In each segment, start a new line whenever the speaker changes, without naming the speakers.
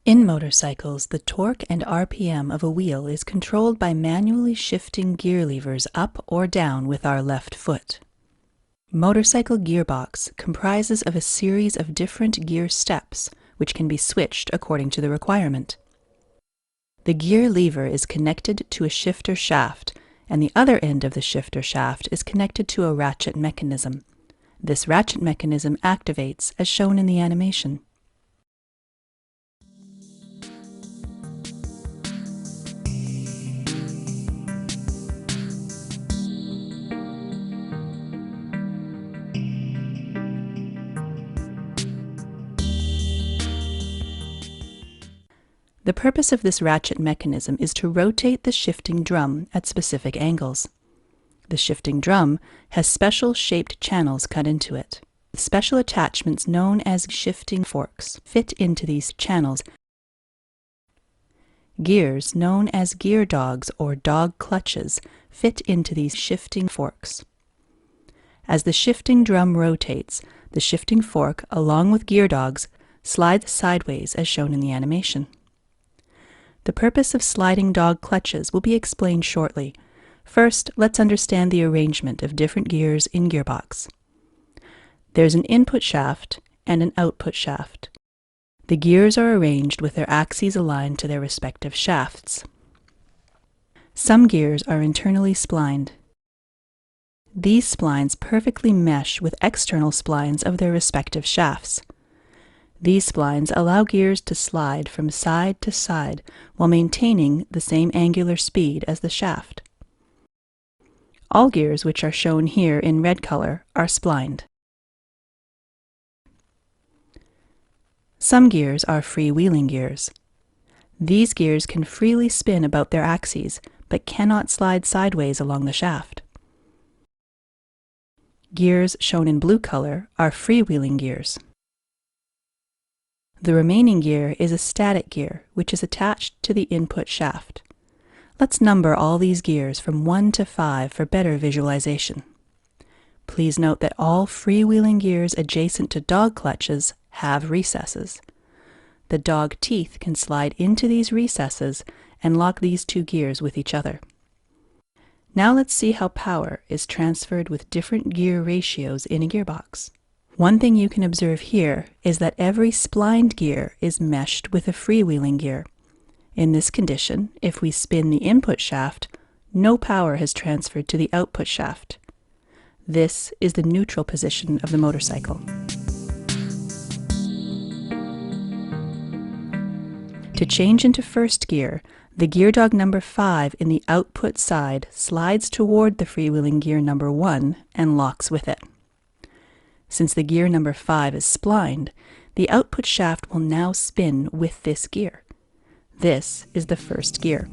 In motorcycles, the torque and RPM of a wheel is controlled by manually shifting gear levers up or down with our left foot. Motorcycle gearbox comprises of a series of different gear steps, which can be switched according to the requirement. The gear lever is connected to a shifter shaft, and the other end of the shifter shaft is connected to a ratchet mechanism. This ratchet mechanism activates as shown in the animation. The purpose of this ratchet mechanism is to rotate the shifting drum at specific angles. The shifting drum has special shaped channels cut into it. Special attachments known as shifting forks fit into these channels. Gears known as gear dogs or dog clutches fit into these shifting forks. As the shifting drum rotates, the shifting fork, along with gear dogs, slides sideways as shown in the animation. The purpose of sliding dog clutches will be explained shortly. First, let's understand the arrangement of different gears in gearbox. There's an input shaft and an output shaft. The gears are arranged with their axes aligned to their respective shafts. Some gears are internally splined. These splines perfectly mesh with external splines of their respective shafts. These splines allow gears to slide from side to side while maintaining the same angular speed as the shaft. All gears, which are shown here in red color, are splined. Some gears are freewheeling gears. These gears can freely spin about their axes, but cannot slide sideways along the shaft. Gears shown in blue color are freewheeling gears. The remaining gear is a static gear, which is attached to the input shaft. Let's number all these gears from 1 to 5 for better visualization. Please note that all freewheeling gears adjacent to dog clutches have recesses. The dog teeth can slide into these recesses and lock these two gears with each other. Now let's see how power is transferred with different gear ratios in a gearbox. One thing you can observe here is that every splined gear is meshed with a freewheeling gear. In this condition, if we spin the input shaft, no power has transferred to the output shaft. This is the neutral position of the motorcycle. To change into first gear, the gear dog number 5 in the output side slides toward the freewheeling gear number 1 and locks with it. Since the gear number 5 is splined, the output shaft will now spin with this gear. This is the first gear.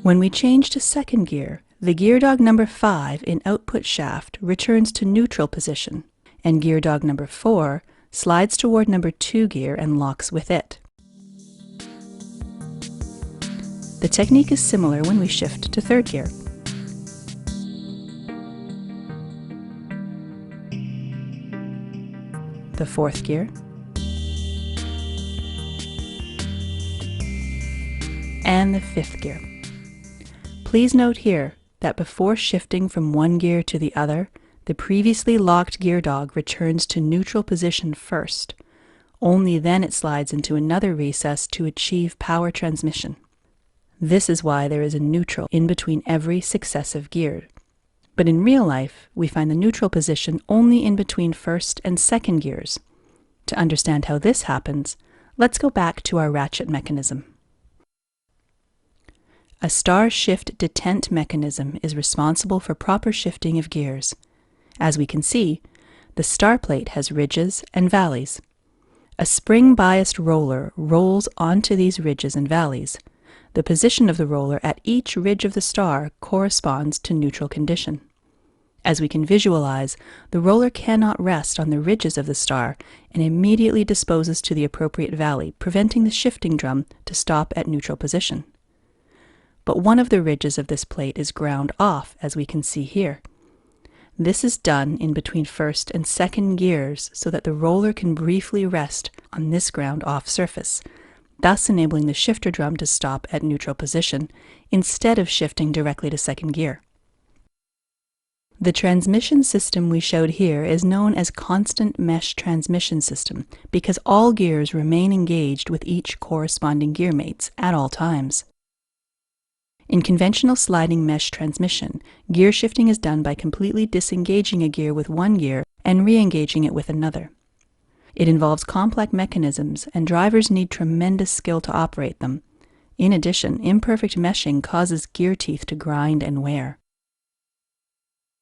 When we change to second gear, the gear dog number 5 in output shaft returns to neutral position, and gear dog number 4 slides toward number 2 gear and locks with it. The technique is similar when we shift to third gear. The fourth gear, and the fifth gear. Please note here that before shifting from one gear to the other, the previously locked gear dog returns to neutral position first. Only then it slides into another recess to achieve power transmission. This is why there is a neutral in between every successive gear. But in real life, we find the neutral position only in between first and second gears. To understand how this happens, let's go back to our ratchet mechanism. A star shift detent mechanism is responsible for proper shifting of gears. As we can see, the star plate has ridges and valleys. A spring-biased roller rolls onto these ridges and valleys. The position of the roller at each ridge of the star corresponds to neutral condition. As we can visualize, the roller cannot rest on the ridges of the star and immediately disposes to the appropriate valley, preventing the shifting drum to stop at neutral position. But one of the ridges of this plate is ground off, as we can see here. This is done in between first and second gears so that the roller can briefly rest on this ground-off surface, thus enabling the shifter drum to stop at neutral position instead of shifting directly to second gear. The transmission system we showed here is known as constant mesh transmission system because all gears remain engaged with each corresponding gear mates at all times. In conventional sliding mesh transmission, gear shifting is done by completely disengaging a gear with one gear and re-engaging it with another. It involves complex mechanisms, and drivers need tremendous skill to operate them. In addition, imperfect meshing causes gear teeth to grind and wear.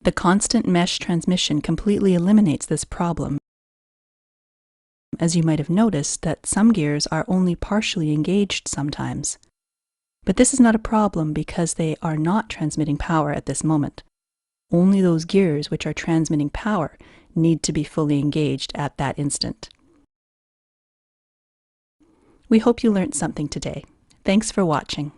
The constant mesh transmission completely eliminates this problem, as you might have noticed that some gears are only partially engaged sometimes. But this is not a problem because they are not transmitting power at this moment. Only those gears which are transmitting power need to be fully engaged at that instant. We hope you learned something today. Thanks for watching.